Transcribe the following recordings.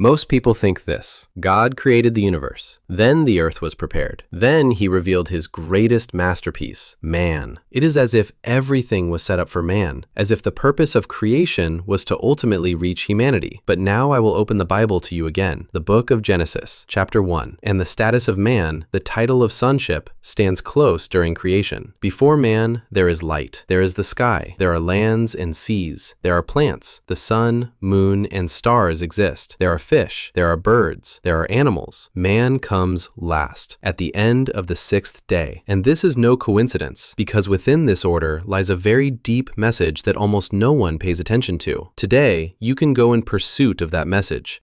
Most people think this: God created the universe, then the earth was prepared, then he revealed his greatest masterpiece, man. It is as if everything was set up for man, as if the purpose of creation was to ultimately reach humanity. But now I will open the Bible to you again, the book of Genesis, chapter 1, and the status of man, the title of sonship, stands close during creation. Before man, there is light, there is the sky, there are lands and seas, there are plants, the sun, moon, and stars exist, there are fish, there are birds, there are animals. Man comes last, at the end of the sixth day. And this is no coincidence, because within this order lies a very deep message that almost no one pays attention to. Today, you can go in pursuit of that message.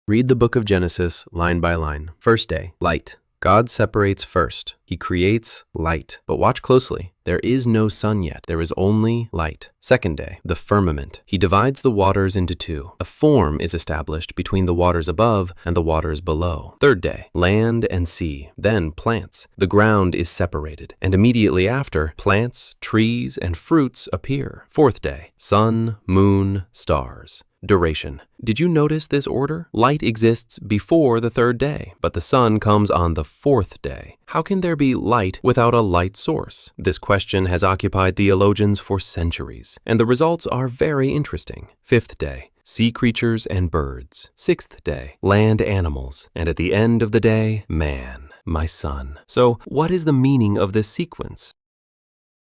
Read the book of Genesis line by line. First day, light. God separates first. He creates light. But watch closely. There is no sun yet. There is only light. Second day, the firmament. He divides the waters into two. A form is established between the waters above and the waters below. Third day, land and sea. Then plants. The ground is separated. And immediately after, plants, trees, and fruits appear. Fourth day, sun, moon, stars. Duration. Did you notice this order? Light exists before the third day, but the sun comes on the fourth day. How can there be light without a light source? This question has occupied theologians for centuries, and the results are very interesting. Fifth day, sea creatures and birds. Sixth day, land animals. And at the end of the day, man, my son. So, what is the meaning of this sequence?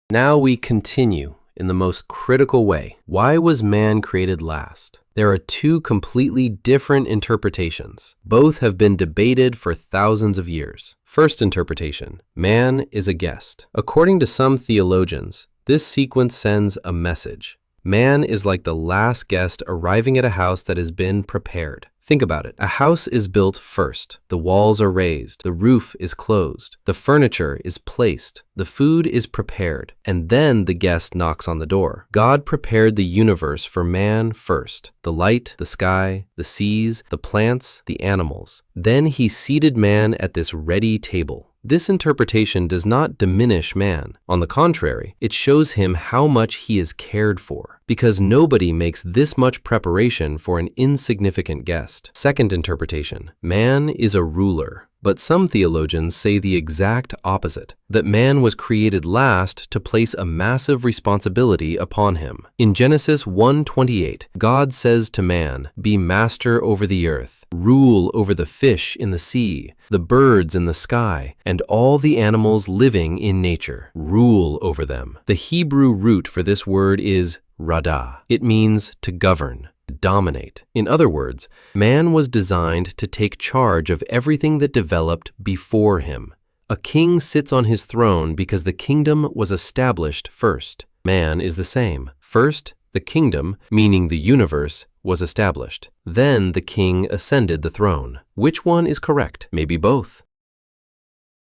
Now we continue in the most critical way. Why was man created last? There are two completely different interpretations. Both have been debated for thousands of years. First interpretation: man is a guest. According to some theologians, this sequence sends a message. Man is like the last guest arriving at a house that has been prepared. Think about it. A house is built first. The walls are raised. The roof is closed. The furniture is placed. The food is prepared. And then the guest knocks on the door. God prepared the universe for man first. The light, the sky, the seas, the plants, the animals. Then he seated man at this ready table. This interpretation does not diminish man. On the contrary, it shows him how much he is cared for, because nobody makes this much preparation for an insignificant guest. Second interpretation: man is a ruler. But some theologians say the exact opposite, that man was created last to place a massive responsibility upon him. In Genesis 1:28, God says to man, "Be master over the earth, rule over the fish in the sea, the birds in the sky, and all the animals living in nature. Rule over them." The Hebrew root for this word is radah. It means to govern, dominate. In other words, man was designed to take charge of everything that developed before him. A king sits on his throne because the kingdom was established first. Man is the same. First, the kingdom, meaning the universe, was established. Then the king ascended the throne. Which one is correct? Maybe both.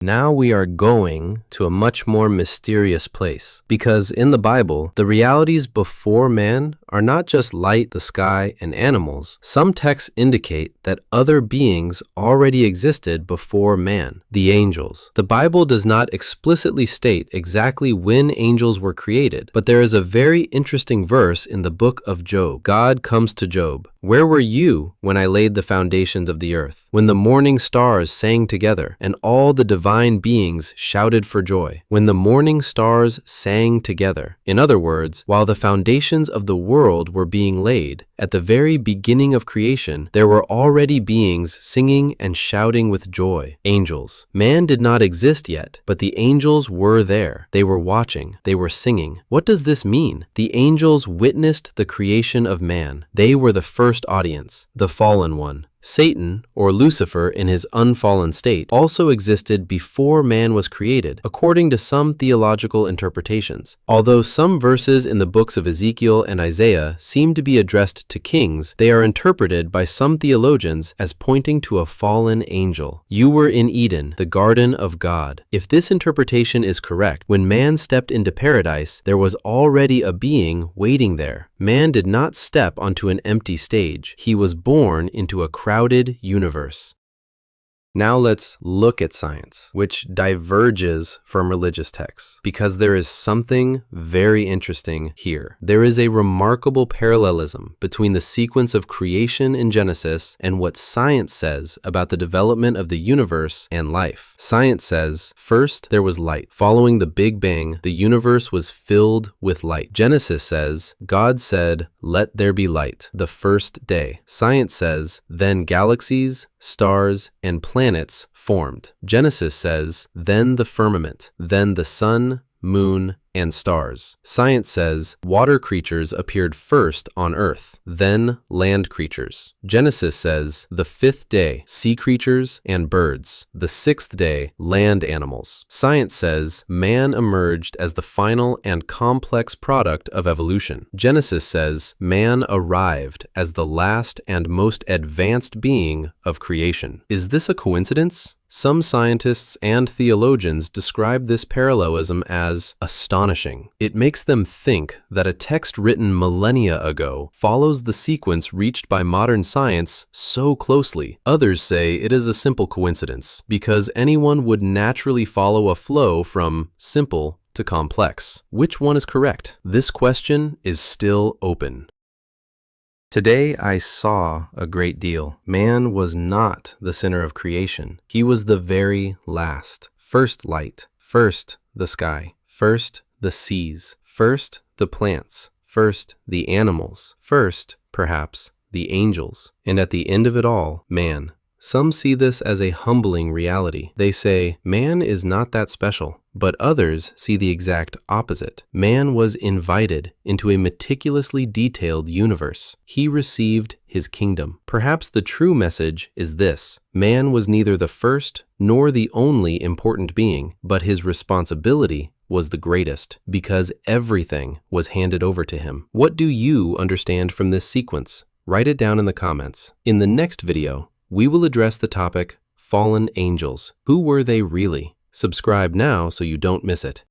Now we are going to a much more mysterious place, because in the Bible, the realities before man are not just light, the sky, and animals. Some texts indicate that other beings already existed before man, the angels. The Bible does not explicitly state exactly when angels were created, but there is a very interesting verse in the book of Job. God comes to Job. "Where were you when I laid the foundations of the earth, when the morning stars sang together, and all the divine beings shouted for joy?" When the morning stars sang together. In other words, while the foundations of the world were being laid, at the very beginning of creation, there were already beings singing and shouting with joy. Angels. Man did not exist yet, but the angels were there. They were watching. They were singing. What does this mean? The angels witnessed the creation of man. They were the first audience, the fallen one. Satan, or Lucifer in his unfallen state, also existed before man was created, according to some theological interpretations. Although some verses in the books of Ezekiel and Isaiah seem to be addressed to kings, they are interpreted by some theologians as pointing to a fallen angel. You were in Eden, the garden of God. If this interpretation is correct, when man stepped into paradise, there was already a being waiting there. Man did not step onto an empty stage. He was born into a crowded universe. Now let's look at science, which diverges from religious texts, because there is something very interesting here. There is a remarkable parallelism between the sequence of creation in Genesis and what science says about the development of the universe and life. Science says, first there was light. Following the Big Bang, the universe was filled with light. Genesis says, God said, "Let there be light," the first day. Science says, then galaxies, stars, and planets formed. Genesis says, then the firmament, then the sun, moon, and stars. Science says, water creatures appeared first on earth, then land creatures. Genesis says, the fifth day, sea creatures and birds. The sixth day, land animals. Science says, man emerged as the final and complex product of evolution. Genesis says, man arrived as the last and most advanced being of creation. Is this a coincidence? Some scientists and theologians describe this parallelism as astonishing. It makes them think that a text written millennia ago follows the sequence reached by modern science so closely. Others say it is a simple coincidence, because anyone would naturally follow a flow from simple to complex. Which one is correct? This question is still open. Today I saw a great deal. Man was not the center of creation. He was the very last. First light, first the sky, first the seas, first the plants, first the animals, first, perhaps, the angels, and at the end of it all, man. Some see this as a humbling reality. They say, man is not that special. But others see the exact opposite. Man was invited into a meticulously detailed universe. He received his kingdom. Perhaps the true message is this: man was neither the first nor the only important being, but his responsibility was the greatest, because everything was handed over to him. What do you understand from this sequence? Write it down in the comments. In the next video, we will address the topic fallen angels. Who were they really? Subscribe now so you don't miss it.